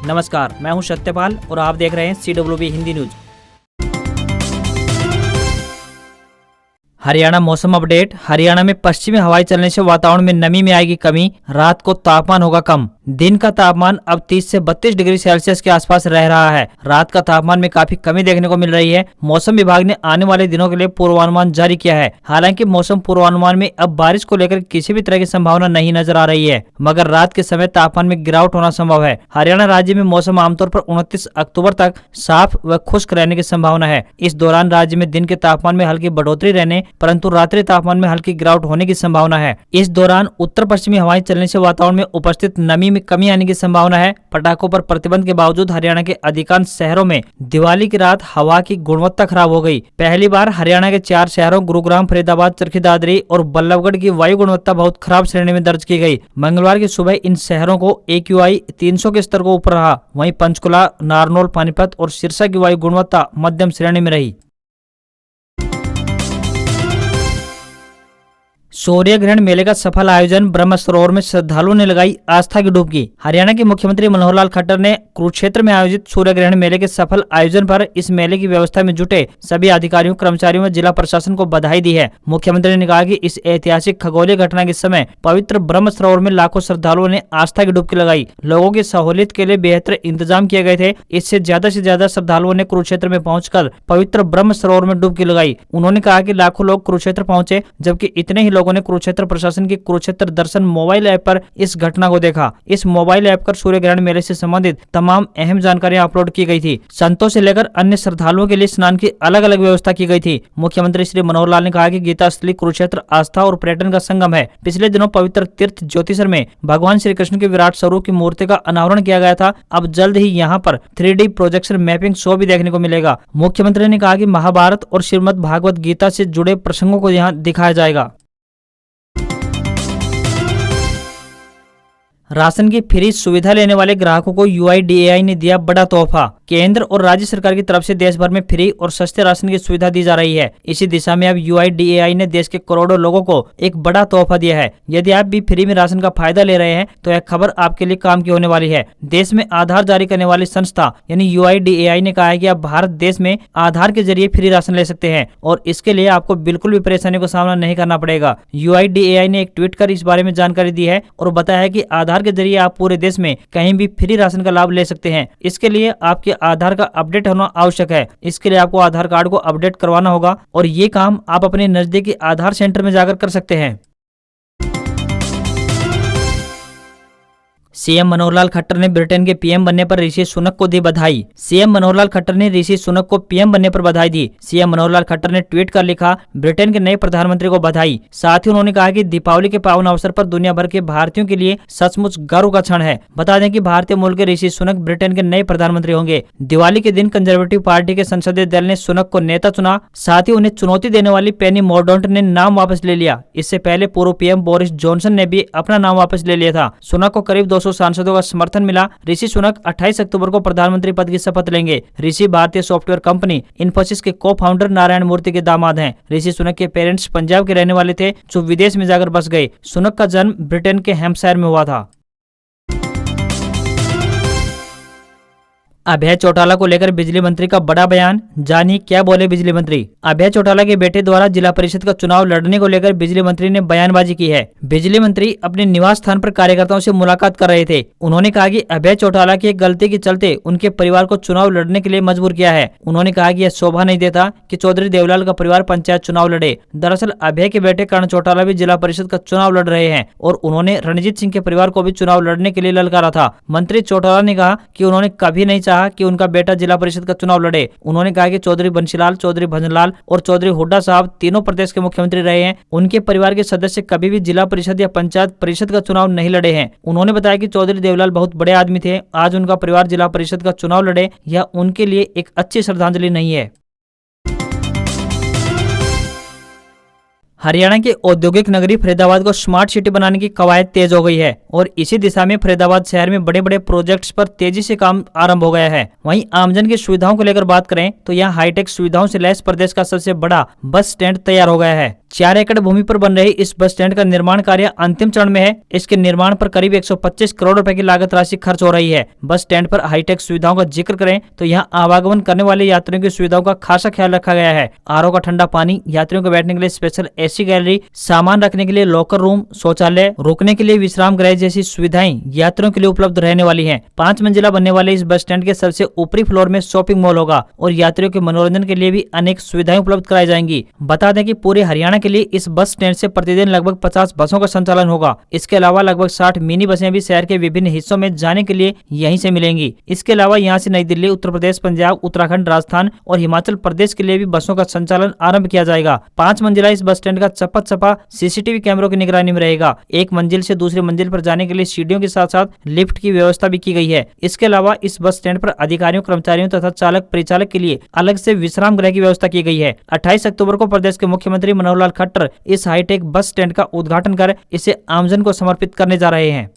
नमस्कार, मैं हूं सत्यपाल और आप देख रहे हैं CWB हिंदी न्यूज। हरियाणा मौसम अपडेट। हरियाणा में पश्चिमी हवाएं चलने से वातावरण में नमी में आएगी कमी, रात को तापमान होगा कम। दिन का तापमान अब 30 से 32 डिग्री सेल्सियस के आसपास रह रहा है। रात का तापमान में काफी कमी देखने को मिल रही है। मौसम विभाग ने आने वाले दिनों के लिए पूर्वानुमान जारी किया है। हालांकि मौसम पूर्वानुमान में अब बारिश को लेकर किसी भी तरह की संभावना नहीं नजर आ रही है, मगर रात के समय तापमान में गिरावट होना संभव है। हरियाणा राज्य में मौसम आमतौर पर 29 अक्टूबर तक साफ व खुश्क रहने की संभावना है। इस दौरान राज्य में दिन के तापमान में हल्की बढ़ोतरी रहने परंतु रात्रि तापमान में हल्की गिरावट होने की संभावना है। इस दौरान उत्तर पश्चिमी हवाएं चलने से वातावरण में उपस्थित नमी में कमी आने की संभावना है। पटाखों पर प्रतिबंध के बावजूद हरियाणा के अधिकांश शहरों में दिवाली की रात हवा की गुणवत्ता खराब हो गई। पहली बार हरियाणा के 4 शहरों गुरुग्राम, फरीदाबाद, चरखी दादरी और बल्लभगढ़ की वायु गुणवत्ता बहुत खराब श्रेणी में दर्ज की गई। मंगलवार की सुबह इन शहरों को AQI 300 के स्तर को ऊपर रहा। वहीं पंचकुला, नारनौल, पानीपत और सिरसा की वायु गुणवत्ता मध्यम श्रेणी में रही। सूर्य ग्रहण मेले का सफल आयोजन, ब्रह्म सरोवर में श्रद्धालुओं ने लगाई आस्था की डुबकी। हरियाणा के मुख्यमंत्री मनोहर लाल खट्टर ने कुरुक्षेत्र में आयोजित सूर्य ग्रहण मेले के सफल आयोजन पर इस मेले की व्यवस्था में जुटे सभी अधिकारियों, कर्मचारियों व जिला प्रशासन को बधाई दी है। मुख्यमंत्री ने कहा कि इस ऐतिहासिक खगोलीय घटना के समय पवित्र ब्रह्म सरोवर में लाखों श्रद्धालुओं ने आस्था की डुबकी लगाई। लोगों की सहूलियत के लिए बेहतर इंतजाम किए गए थे। इससे ज्यादा श्रद्धालुओं ने कुरुक्षेत्र में पहुंचकर पवित्र ब्रह्म सरोवर में डुबकी लगाई। उन्होंने कहा कि लाखों लोग कुरुक्षेत्र पहुंचे, जबकि इतने ही लोगों ने कुरुक्षेत्र प्रशासन की कुरुक्षेत्र दर्शन मोबाइल ऐप पर इस घटना को देखा। इस मोबाइल ऐप पर सूर्य ग्रहण मेले से संबंधित तमाम अहम जानकारियां अपलोड की गई थी। संतों से लेकर अन्य श्रद्धालुओं के लिए स्नान की अलग अलग व्यवस्था की गई थी। मुख्यमंत्री श्री मनोहर लाल ने कहा कि गीता स्थली कुरुक्षेत्र आस्था और पर्यटन का संगम है। पिछले दिनों पवित्र तीर्थ ज्योतिषर में भगवान श्री कृष्ण के विराट स्वरूप की मूर्ति का अनावरण किया गया था। अब जल्द ही यहाँ पर 3D प्रोजेक्शन मैपिंग शो भी देखने को मिलेगा। मुख्यमंत्री ने कहा कि महाभारत और श्रीमद् भागवत गीता से जुड़े प्रसंगों को यहाँ दिखाया जाएगा। राशन की फ्री सुविधा लेने वाले ग्राहकों को UIDAI ने दिया बड़ा तोहफा। केंद्र और राज्य सरकार की तरफ से देश भर में फ्री और सस्ते राशन की सुविधा दी जा रही है। इसी दिशा में अब UIDAI ने देश के करोड़ों लोगों को एक बड़ा तोहफा दिया है। यदि आप भी फ्री में राशन का फायदा ले रहे हैं तो यह खबर आपके लिए काम की होने वाली है। देश में आधार जारी करने वाली संस्था यानी UIDAI ने कहा है कि अब भारत देश में आधार के जरिए फ्री राशन ले सकते हैं और इसके लिए आपको बिल्कुल भी परेशानी का सामना नहीं करना पड़ेगा। UIDAI ने एक ट्वीट कर इस बारे में जानकारी दी है और बताया है कि आधार के जरिए आप पूरे देश में कहीं भी फ्री राशन का लाभ ले सकते हैं। इसके लिए आपके आधार का अपडेट होना आवश्यक है। इसके लिए आपको आधार कार्ड को अपडेट करवाना होगा और ये काम आप अपने नजदीकी आधार सेंटर में जाकर कर सकते हैं। सीएम मनोहर लाल खट्टर ने ब्रिटेन के PM बनने पर ऋषि सुनक को दी बधाई। सीएम मनोहर लाल खट्टर ने ऋषि सुनक को PM बनने पर बधाई दी। सीएम मनोहर लाल खट्टर ने ट्वीट कर लिखा, ब्रिटेन के नए प्रधानमंत्री को बधाई। साथ ही उन्होंने कहा कि दीपावली के पावन अवसर पर दुनिया भर के भारतीयों के लिए सचमुच गर्व का क्षण है। बता दें कि भारतीय मूल के ऋषि सुनक ब्रिटेन के नए प्रधानमंत्री होंगे। दिवाली के दिन कंजर्वेटिव पार्टी के संसदीय दल ने सुनक को नेता चुना। साथ ही उन्हें चुनौती देने वाली पेनी मोरडॉन्ट ने नाम वापस ले लिया। इससे पहले पूर्व PM बोरिस जॉनसन ने भी अपना नाम वापस ले लिया था। सुनक को करीब 200 सांसदों का समर्थन मिला। ऋषि सुनक 28 अक्टूबर को प्रधानमंत्री पद की शपथ लेंगे। ऋषि भारतीय सॉफ्टवेयर कंपनी इन्फोसिस के को-फाउंडर नारायण मूर्ति के दामाद हैं। ऋषि सुनक के पेरेंट्स पंजाब के रहने वाले थे जो विदेश में जाकर बस गए। सुनक का जन्म ब्रिटेन के हैम्पशायर में हुआ था। अभय चौटाला को लेकर बिजली मंत्री का बड़ा बयान, जानिए क्या बोले बिजली मंत्री। अभय चौटाला के बेटे द्वारा जिला परिषद का चुनाव लड़ने को लेकर बिजली मंत्री ने बयानबाजी की है। बिजली मंत्री अपने निवास स्थान पर कार्यकर्ताओं से मुलाकात कर रहे थे। उन्होंने कहा कि अभय चौटाला की एक गलती के चलते उनके परिवार को चुनाव लड़ने के लिए मजबूर किया है। उन्होंने कहा कि यह शोभा नहीं देता कि चौधरी देवलाल का परिवार पंचायत चुनाव लड़े। दरअसल अभय के बेटे कर्ण चौटाला भी जिला परिषद का चुनाव लड़ रहे हैं और उन्होंने रणजीत सिंह के परिवार को भी चुनाव लड़ने के लिए ललकारा था। मंत्री चौटाला ने कहा कि उन्होंने कभी नहीं चाहा कि उनका बेटा जिला परिषद का चुनाव लड़े। उन्होंने कहा कि चौधरी बंशीलाल, चौधरी भजनलाल और चौधरी हुड्डा साहब तीनों प्रदेश के मुख्यमंत्री रहे हैं। उनके परिवार के सदस्य कभी भी जिला परिषद या पंचायत परिषद का चुनाव नहीं लड़े हैं। उन्होंने बताया कि चौधरी देवलाल बहुत बड़े आदमी थे। आज उनका परिवार जिला परिषद का चुनाव लड़े यह उनके लिए एक अच्छी श्रद्धांजलि नहीं है। हरियाणा के औद्योगिक नगरी फरीदाबाद को स्मार्ट सिटी बनाने की कवायद तेज हो गई है और इसी दिशा में फरीदाबाद शहर में बड़े बड़े प्रोजेक्ट्स पर तेजी से काम आरंभ हो गया है। वहीं आमजन की सुविधाओं को लेकर बात करें तो यहाँ हाईटेक सुविधाओं से लैस प्रदेश का सबसे बड़ा बस स्टैंड तैयार हो गया है। 4 एकड़ भूमि पर बन रहे इस बस स्टैंड का निर्माण कार्य अंतिम चरण में है। इसके निर्माण पर करीब 125 करोड़ रुपए की लागत राशि खर्च हो रही है। बस स्टैंड पर हाईटेक सुविधाओं का जिक्र करें तो यहाँ आवागमन करने वाले यात्रियों की सुविधाओं का खासा ख्याल रखा गया है। आरओ का ठंडा पानी, यात्रियों को बैठने के लिए स्पेशल एसी गैलरी, सामान रखने के लिए लॉकर रूम, शौचालय, रुकने के लिए विश्राम गृह जैसी सुविधाएं यात्रियों के लिए उपलब्ध रहने वाली है। 5 मंजिला बनने वाले इस बस स्टैंड के सबसे ऊपरी फ्लोर में शॉपिंग मॉल होगा और यात्रियों के मनोरंजन के लिए भी अनेक सुविधाएं उपलब्ध कराई जाएंगी। बता दें कि पूरे हरियाणा के लिए इस बस स्टैंड से प्रतिदिन लगभग 50 बसों का संचालन होगा। इसके अलावा लगभग 60 मिनी बसें भी शहर के विभिन्न हिस्सों में जाने के लिए यहीं से मिलेंगी। इसके अलावा यहां से नई दिल्ली, उत्तर प्रदेश, पंजाब, उत्तराखंड, राजस्थान और हिमाचल प्रदेश के लिए भी बसों का संचालन आरंभ किया जाएगा। 5 मंजिला इस बस स्टैंड का चप्पा चप्पा सीसीटीवी कैमरों की निगरानी में रहेगा। एक मंजिल से दूसरी मंजिल पर जाने के लिए सीढ़ियों के साथ साथ लिफ्ट की व्यवस्था भी की गई है। इसके अलावा इस बस स्टैंड पर अधिकारियों, कर्मचारियों तथा चालक परिचालक के लिए अलग से विश्राम गृह की व्यवस्था की गई है। 28 अक्टूबर को प्रदेश के मुख्यमंत्री मनोहर लाल खट्टर इस हाईटेक बस स्टैंड का उद्घाटन कर इसे आमजन को समर्पित करने जा रहे हैं।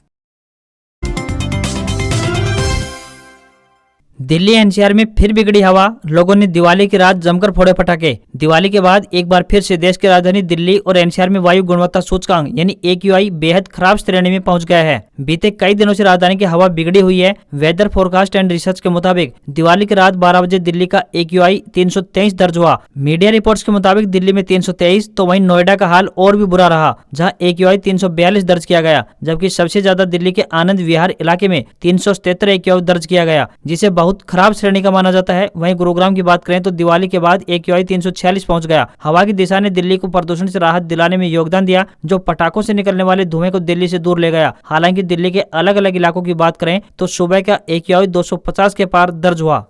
दिल्ली एनसीआर में फिर बिगड़ी हवा, लोगों ने दिवाली की रात जमकर फोड़े पटाखे। दिवाली के बाद एक बार फिर से देश की राजधानी दिल्ली और एनसीआर में वायु गुणवत्ता सूचकांक यानी AQI बेहद खराब श्रेणी में पहुंच गया है। बीते कई दिनों से राजधानी की हवा बिगड़ी हुई है। वेदर फोरकास्ट एंड रिसर्च के मुताबिक दिवाली की रात 12 बजे दिल्ली का AQI 323 दर्ज हुआ। मीडिया रिपोर्ट्स के मुताबिक दिल्ली में 323 तो वहीं नोएडा का हाल और भी बुरा रहा, जहाँ AQI 342 दर्ज किया गया, जबकि सबसे ज्यादा दिल्ली के आनंद विहार इलाके में 377 AQI दर्ज किया गया, जिसे बहुत खराब श्रेणी का माना जाता है। वहीं गुरुग्राम की बात करें तो दिवाली के बाद AQI 346 पहुंच गया। हवा की दिशा ने दिल्ली को प्रदूषण से राहत दिलाने में योगदान दिया, जो पटाखों से निकलने वाले धुएं को दिल्ली से दूर ले गया। हालांकि दिल्ली के अलग अलग इलाकों की बात करें तो सुबह का AQI 250 के पार दर्ज हुआ।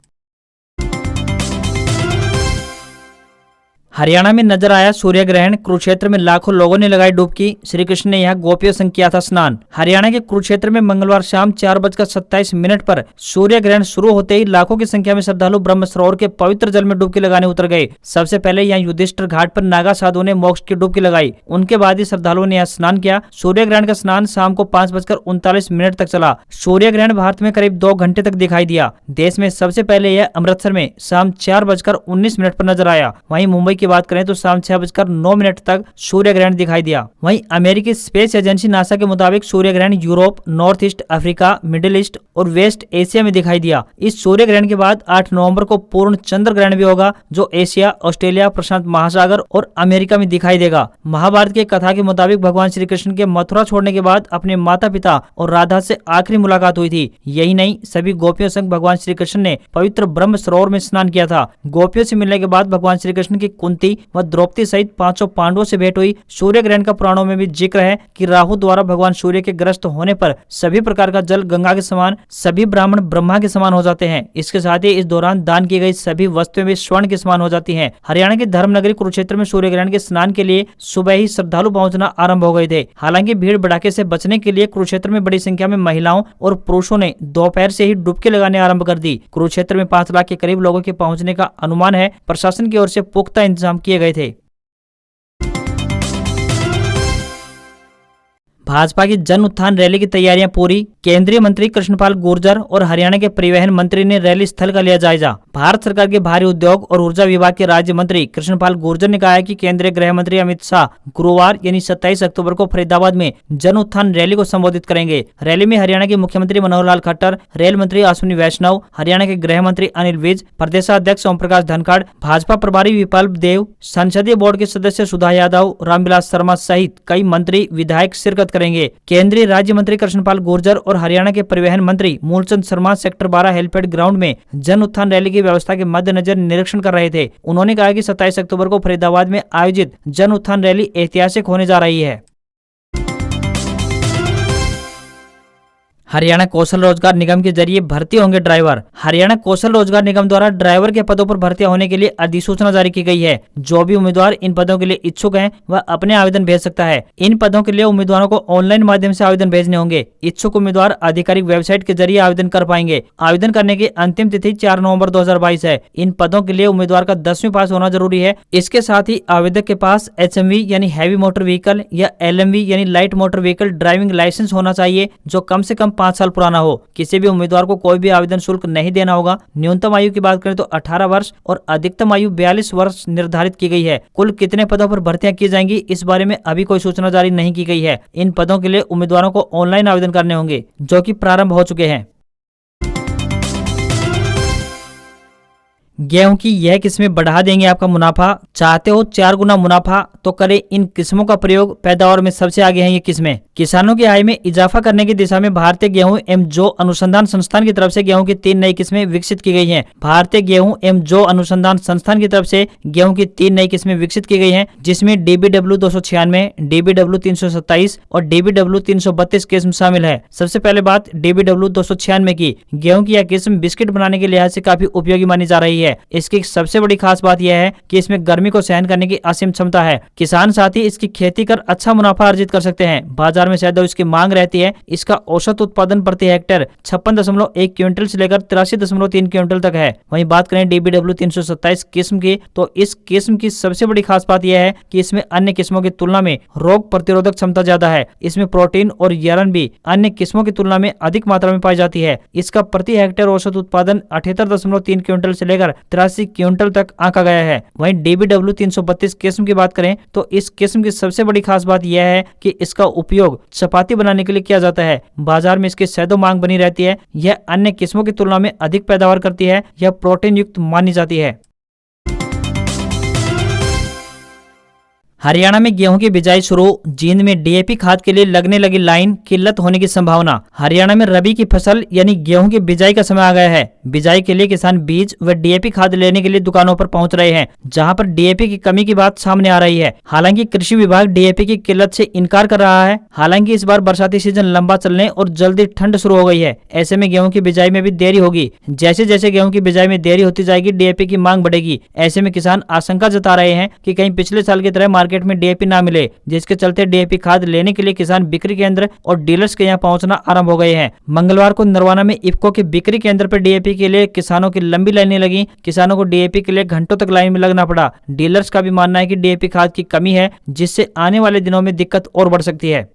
हरियाणा में नजर आया सूर्य ग्रहण, कुरुक्षेत्र में लाखों लोगों ने लगाई डुबकी। श्री कृष्ण ने यहाँ गोपियों संग किया था स्नान। हरियाणा के कुरुक्षेत्र में मंगलवार शाम 4:27 पर सूर्य ग्रहण शुरू होते ही लाखों की संख्या में श्रद्धालु ब्रह्म सरोवर के पवित्र जल में डुबकी लगाने उतर गए। सबसे पहले यहाँ युधिष्ठिर घाट पर नागा साधुओं ने मोक्ष की डुबकी लगाई। उनके बाद ही श्रद्धालुओं ने यहाँ स्नान किया। सूर्य ग्रहण का स्नान शाम को 5:39 तक चला। सूर्य ग्रहण भारत में करीब 2 घंटे तक दिखाई दिया। देश में सबसे पहले यह अमृतसर में शाम 4:19 पर नजर आया। वहीं मुंबई की बात करें तो शाम 6:09 तक सूर्य ग्रहण दिखाई दिया। वहीं अमेरिकी स्पेस एजेंसी नासा के मुताबिक सूर्य ग्रहण Europe, north east Africa, middle east और वेस्ट एशिया में दिखाई दिया। इस सूर्य ग्रहण के बाद 8 नवंबर को पूर्ण चंद्र ग्रहण भी होगा, जो एशिया, ऑस्ट्रेलिया, प्रशांत महासागर और अमेरिका में दिखाई देगा। महाभारत की कथा के मुताबिक भगवान श्री कृष्ण के मथुरा छोड़ने के बाद अपने माता पिता और राधा से आखिरी मुलाकात हुई थी। यही नहीं, सभी गोपियों संग भगवान श्री कृष्ण ने पवित्र ब्रह्म सरोवर में स्नान किया था। गोपियों से मिलने के बाद भगवान श्री कृष्ण की कुंती व द्रौपदी सहित 500 पांडवों से भेंट हुई। सूर्य ग्रहण का पुराणों में भी जिक्र है कि राहु द्वारा भगवान सूर्य के ग्रस्त होने पर सभी प्रकार का जल गंगा के समान, सभी ब्राह्मण ब्रह्मा के समान हो जाते हैं। इसके साथ ही इस दौरान दान की गई सभी वस्तुएं भी स्वर्ण के समान हो जाती हैं। हरियाणा के धर्मनगरी कुरुक्षेत्र में सूर्य ग्रहण के स्नान के लिए सुबह ही श्रद्धालु पहुंचना आरंभ हो गए थे। हालांकि भीड़ भड़ाके से बचने के लिए कुरुक्षेत्र में बड़ी संख्या में महिलाओं और पुरुषों ने दोपहर से ही डुबकी लगाने आरंभ कर दी। कुरुक्षेत्र में 5 लाख के करीब लोगों के पहुंचने का अनुमान है। प्रशासन की ओर से पुख्ता इंतजाम किए गए थे। भाजपा की जन उत्थान रैली की तैयारियां पूरी। केंद्रीय मंत्री कृष्णपाल गुर्जर और हरियाणा के परिवहन मंत्री ने रैली स्थल का लिया जायजा। भारत सरकार के भारी उद्योग और ऊर्जा विभाग के राज्य मंत्री कृष्णपाल गुर्जर ने कहा है कि केंद्रीय गृह मंत्री अमित शाह गुरुवार यानी 27 अक्टूबर को फरीदाबाद में जन उत्थान रैली को संबोधित करेंगे। रैली में हरियाणा के मुख्यमंत्री मनोहर लाल खट्टर, रेल मंत्री अश्विनी वैष्णव, हरियाणा के गृह मंत्री अनिल विज, प्रदेशाध्यक्ष ओम प्रकाश धनखड़, भाजपा प्रभारी विप्लव देव, संसदीय बोर्ड के सदस्य सुधा यादव, रामविलास शर्मा सहित कई मंत्री विधायक शिरकत करेंगे। केंद्रीय राज्य मंत्री कृष्णपाल गुर्जर और हरियाणा के परिवहन मंत्री Moolchand Sharma sector 12 helipad ground में जन उत्थान रैली की व्यवस्था के मद्देनजर निरीक्षण कर रहे थे। उन्होंने कहा कि 27 अक्टूबर को फरीदाबाद में आयोजित जन उत्थान रैली ऐतिहासिक होने जा रही है। हरियाणा कौशल रोजगार निगम के जरिए भर्ती होंगे ड्राइवर। हरियाणा कौशल रोजगार निगम द्वारा ड्राइवर के पदों पर भर्ती होने के लिए अधिसूचना जारी की गई है। जो भी उम्मीदवार इन पदों के लिए इच्छुक हैं, वह अपने आवेदन भेज सकता है। इन पदों के लिए उम्मीदवारों को ऑनलाइन माध्यम से आवेदन भेजने होंगे। इच्छुक उम्मीदवार आधिकारिक वेबसाइट के जरिए आवेदन कर पाएंगे। आवेदन करने की अंतिम तिथि 4 नवंबर 2022 है। इन पदों के लिए उम्मीदवार का 10वीं पास होना जरूरी है। इसके साथ ही आवेदक के पास HMV यानी हैवी मोटर व्हीकल या LMV यानी light motor vehicle driving licence होना चाहिए, जो कम से कम 5 साल पुराना हो। किसी भी उम्मीदवार को कोई भी आवेदन शुल्क नहीं देना होगा। न्यूनतम आयु की बात करें तो 18 वर्ष और अधिकतम आयु 42 वर्ष निर्धारित की गई है। कुल कितने पदों पर भर्तियां की जाएंगी, इस बारे में अभी कोई सूचना जारी नहीं की गई है। इन पदों के लिए उम्मीदवारों को ऑनलाइन आवेदन करने होंगे, जो कि प्रारंभ हो चुके हैं। गेहूं की यह किस्में बढ़ा देंगे आपका मुनाफा। चाहते हो 4 गुना मुनाफा, तो करें इन किस्मों का प्रयोग। पैदावार में सबसे आगे हैं ये किस्में। किसानों की आय में इजाफा करने की दिशा में भारतीय गेहूं एवं जौ अनुसंधान संस्थान की तरफ से गेहूं की 3 नई किस्में विकसित की गई हैं। भारतीय गेहूं एवं जौ अनुसंधान संस्थान की तरफ से गेहूं की 3 नई किस्में विकसित की गई हैं, जिसमें DBW 296, DBW 327 और DBW 332 किस्म शामिल है। सबसे पहले बात DBW 296 की। गेहूं की यह किस्म बिस्किट बनाने के लिहाज से काफी उपयोगी मानी जा रही है। इसकी सबसे बड़ी खास बात यह है कि इसमें गर्मी को सहन करने की असीम क्षमता है। किसान साथी इसकी खेती कर अच्छा मुनाफा अर्जित कर सकते हैं। बाजार में शायद इसकी मांग रहती है। इसका औसत उत्पादन प्रति हेक्टेयर 56.1 क्विंटल से लेकर 83.3 क्विंटल तक है। वहीं बात करें DBW 327 किस्म की, तो इस किस्म की सबसे बड़ी खास बात यह है कि इसमें अन्य किस्मों की तुलना में रोग प्रतिरोधक क्षमता ज्यादा है। इसमें प्रोटीन और आयरन भी अन्य किस्मों की तुलना में अधिक मात्रा में पाई जाती है। इसका प्रति हेक्टेयर औसत उत्पादन 78.3 क्विंटल से लेकर 83 क्विंटल तक आंका गया है। वहीं DBW 332 किस्म की बात करें तो इस किस्म की सबसे बड़ी खास बात यह है कि इसका उपयोग चपाती बनाने के लिए किया जाता है। बाजार में इसकी सैकड़ों मांग बनी रहती है। यह अन्य किस्मों की तुलना में अधिक पैदावार करती है। यह प्रोटीन युक्त मानी जाती है। हरियाणा में गेहूं की बिजाई शुरू। जींद में DAP खाद के लिए लगने लगी लाइन, किल्लत होने की संभावना। हरियाणा में रबी की फसल यानी गेहूं की बिजाई का समय आ गया है। बिजाई के लिए किसान बीज व DAP खाद लेने के लिए दुकानों पर पहुंच रहे हैं, जहां पर DAP की कमी की बात सामने आ रही है। हालांकि कृषि विभाग DAP की किल्लत से इनकार कर रहा है। हालांकि इस बार बरसाती सीजन लंबा चलने और जल्दी ठंड शुरू हो गई है। ऐसे में गेहूं की बिजाई में भी देरी होगी। जैसे जैसे गेहूं की बिजाई में देरी होती जाएगी, DAP की मांग बढ़ेगी। ऐसे में किसान आशंका जता रहे हैं कि कहीं पिछले साल की तरह मार्केट में DAP ना मिले, जिसके चलते DAP खाद लेने के लिए किसान बिक्री केंद्र और डीलर्स के यहाँ पहुंचना आरंभ हो गए हैं। मंगलवार को नरवाना में इफ्को के बिक्री केंद्र पर DAP के लिए किसानों की लंबी लाइनें लगी। किसानों को DAP के लिए घंटों तक लाइन में लगना पड़ा। डीलर्स का भी मानना है कि DAP खाद की कमी है, जिससे आने वाले दिनों में दिक्कत और बढ़ सकती है।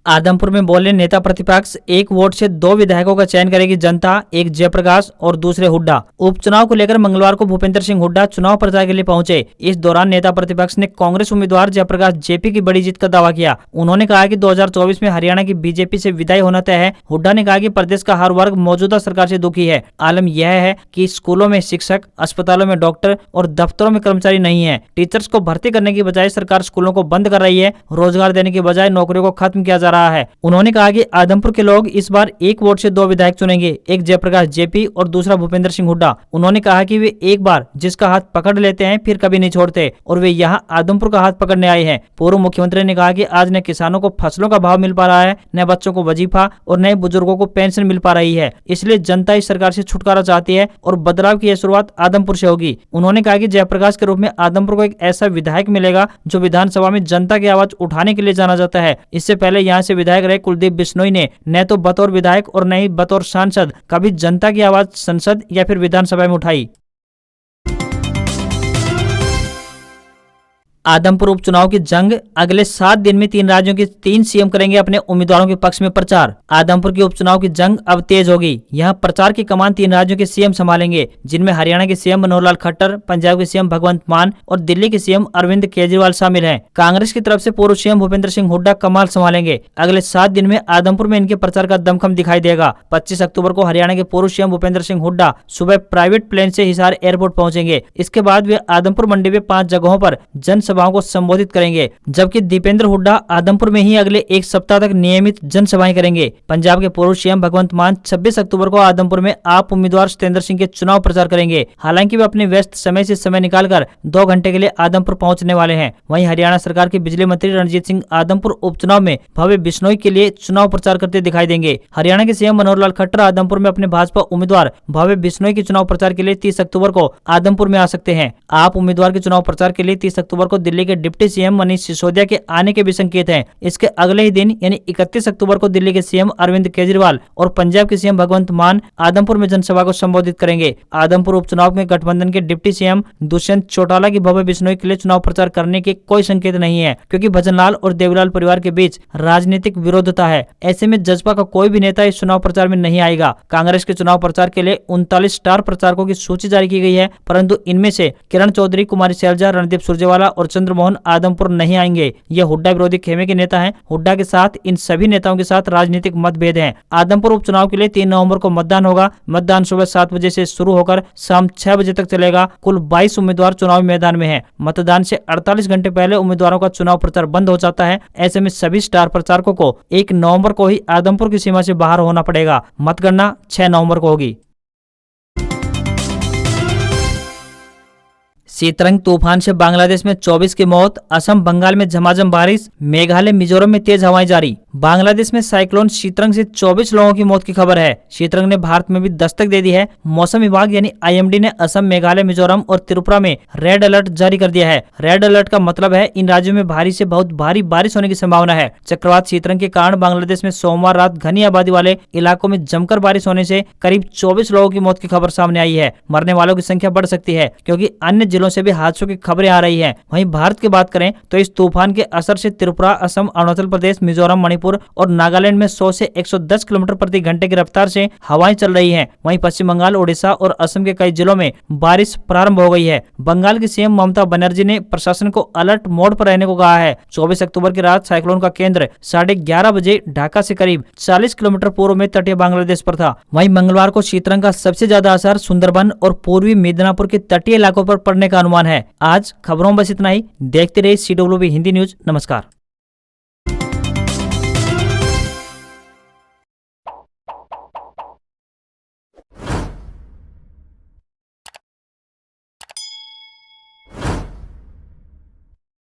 आदमपुर में बोले नेता प्रतिपक्ष, 1 वोट से 2 विधायकों का चयन करेगी जनता, एक जयप्रकाश और दूसरे हुड्डा। उपचुनाव को लेकर मंगलवार को भूपेंद्र सिंह हुड्डा चुनाव प्रचार के लिए पहुंचे। इस दौरान नेता प्रतिपक्ष ने कांग्रेस उम्मीदवार जयप्रकाश JP की बड़ी जीत का दावा किया। उन्होंने कहा कि 2024 में हरियाणा की BJP से विदाई होना तय है। हुड्डा ने कहा कि प्रदेश का हर वर्ग मौजूदा सरकार से दुखी है। आलम यह है कि स्कूलों में शिक्षक, अस्पतालों में डॉक्टर और दफ्तरों में कर्मचारी नहीं है। टीचर्स को भर्ती करने की बजाय सरकार स्कूलों को बंद कर रही है। रोजगार देने की बजाय नौकरियों को खत्म किया जा रहा है। उन्होंने कहा कि आदमपुर के लोग इस बार 1 वोट से 2 विधायक चुनेंगे, एक जयप्रकाश JP और दूसरा भूपेंद्र सिंह हुड्डा। उन्होंने कहा कि वे एक बार जिसका हाथ पकड़ लेते हैं फिर कभी नहीं छोड़ते, और वे यहां आदमपुर का हाथ पकड़ने आए हैं। पूर्व मुख्यमंत्री ने कहा कि आज न किसानों को फसलों का भाव मिल पा रहा है, न बच्चों को वजीफा और न बुजुर्गों को पेंशन मिल पा रही है। इसलिए जनता इस सरकार से छुटकारा चाहती है और बदलाव की यह शुरुआत आदमपुर से होगी। उन्होंने कहा कि जयप्रकाश के रूप में आदमपुर को एक ऐसा विधायक मिलेगा जो विधानसभा में जनता की आवाज उठाने के लिए जाना जाता है। इससे पहले यहाँ से विधायक रहे कुलदीप बिश्नोई ने न तो बतौर विधायक और न ही बतौर सांसद कभी जनता की आवाज संसद या फिर विधानसभा में उठाई। आदमपुर उपचुनाव की जंग। अगले 7 दिन में 3 राज्यों के 3 CM करेंगे अपने उम्मीदवारों के पक्ष में प्रचार। आदमपुर के उपचुनाव की जंग अब तेज होगी। यहाँ प्रचार की कमान 3 राज्यों के CM संभालेंगे, जिनमें हरियाणा के CM मनोहर लाल खट्टर, पंजाब के CM भगवंत मान और दिल्ली के CM अरविंद केजरीवाल शामिल हैं। कांग्रेस की तरफ से पूर्व CM भूपेंद्र सिंह हुड्डा कमाल संभालेंगे। अगले 7 दिन में आदमपुर में इनके प्रचार का दमखम दिखाई देगा। 25 अक्टूबर को हरियाणा के पूर्व CM भूपेंद्र सिंह हुड्डा सुबह प्राइवेट प्लेन से हिसार एयरपोर्ट पहुंचेंगे। इसके बाद वे आदमपुर मंडी में 5 जगहों पर जनसभाओं को संबोधित करेंगे, जबकि दीपेंद्र हुड्डा आदमपुर में ही अगले 1 सप्ताह तक नियमित जनसभाएं करेंगे। पंजाब के पूर्व CM भगवंत मान 26 अक्टूबर को आदमपुर में आप उम्मीदवार सत्येंद्र सिंह के चुनाव प्रचार करेंगे। हालांकि वे अपने व्यस्त समय से समय निकालकर 2 घंटे के लिए आदमपुर पहुंचने वाले हैं। वहीं हरियाणा सरकार के बिजली मंत्री रणजीत सिंह आदमपुर उपचुनाव में भव्य बिश्नोई के लिए चुनाव प्रचार करते दिखाई देंगे। हरियाणा के CM मनोहर लाल खट्टर आदमपुर में अपने भाजपा उम्मीदवार भव्य बिश्नोई के चुनाव प्रचार के लिए 30 अक्टूबर को आदमपुर में आ सकते हैं। आप उम्मीदवार के चुनाव प्रचार के लिए 30 अक्टूबर को दिल्ली के डिप्टी सीएम मनीष सिसोदिया के आने के भी संकेत हैं। इसके अगले ही दिन यानी 31 अक्टूबर को दिल्ली के सीएम अरविंद केजरीवाल और पंजाब के सीएम भगवंत मान आदमपुर में जनसभा को संबोधित करेंगे। आदमपुर उपचुनाव में गठबंधन के डिप्टी सीएम दुष्यंत चौटाला की भव्य बिश्नोई के लिए चुनाव प्रचार करने के कोई संकेत नहीं है, क्योंकि भजनलाल और देवीलाल परिवार के बीच राजनीतिक विरोधता है। ऐसे में जसपा का कोई भी नेता इस चुनाव प्रचार में नहीं आएगा। कांग्रेस के चुनाव प्रचार के लिए 39 स्टार प्रचारकों की सूची जारी की गई है, परंतु इनमें से किरण चौधरी, कुमारी शैलजा, रणदीप सुरजेवाला और चंद्रमोहन आदमपुर नहीं आएंगे। ये हुड्डा विरोधी खेमे के नेता हैं। हुड्डा के साथ इन सभी नेताओं के साथ राजनीतिक मतभेद हैं। आदमपुर उपचुनाव के लिए 3 नवंबर को मतदान होगा। मतदान सुबह 7 बजे से शुरू होकर शाम 6 बजे तक चलेगा। कुल 22 उम्मीदवार चुनावी मैदान में हैं। मतदान से 48 घंटे पहले उम्मीदवारों का चुनाव प्रचार बंद हो जाता है। ऐसे में सभी स्टार प्रचारकों को 1 नवंबर को ही आदमपुर की सीमा से बाहर होना पड़ेगा। मतगणना 6 नवंबर को होगी। शीतरंग तूफान से बांग्लादेश में 24 की मौत, असम बंगाल में झमाझम बारिश, मेघालय मिजोरम में तेज हवाएं जारी। बांग्लादेश में साइक्लोन शीतरंग से 24 लोगों की मौत की खबर है। शीतरंग ने भारत में भी दस्तक दे दी है। मौसम विभाग यानी आईएमडी ने असम, मेघालय, मिजोरम और त्रिपुरा में रेड अलर्ट जारी कर दिया है। रेड अलर्ट का मतलब है इन राज्यों में भारी से बहुत भारी बारिश होने की संभावना है। चक्रवात शीतरंग के कारण बांग्लादेश में सोमवार रात घनी आबादी वाले इलाकों में जमकर बारिश होने से करीब 24 लोगों की मौत की खबर सामने आई है। मरने वालों की संख्या बढ़ सकती है, क्योंकि अन्य जिलों से भी हादसों की खबरें आ रही हैं। वहीं भारत की बात करें तो इस तूफान के असर से त्रिपुरा, असम, अरुणाचल प्रदेश, मिजोरम, मणिपुर और नागालैंड में 100 से 110 किलोमीटर प्रति घंटे की रफ्तार से हवाएं चल रही हैं। वहीं पश्चिम बंगाल, ओडिशा और असम के कई जिलों में बारिश प्रारंभ हो गई है। बंगाल की सीएम ममता बनर्जी ने प्रशासन को अलर्ट मोड पर रहने को कहा है। 24 अक्टूबर की रात साइक्लोन का केंद्र 11:30 बजे ढाका से करीब 40 किलोमीटर पूर्व में तटीय बांग्लादेश पर था। वहीं मंगलवार को शीतरंग का सबसे ज्यादा असर सुंदरबन और पूर्वी मिदनापुर के तटीय इलाकों पर पड़ने का अनुमान है। आज खबरों में बस इतना ही। देखते रहिए CWB हिंदी न्यूज। नमस्कार।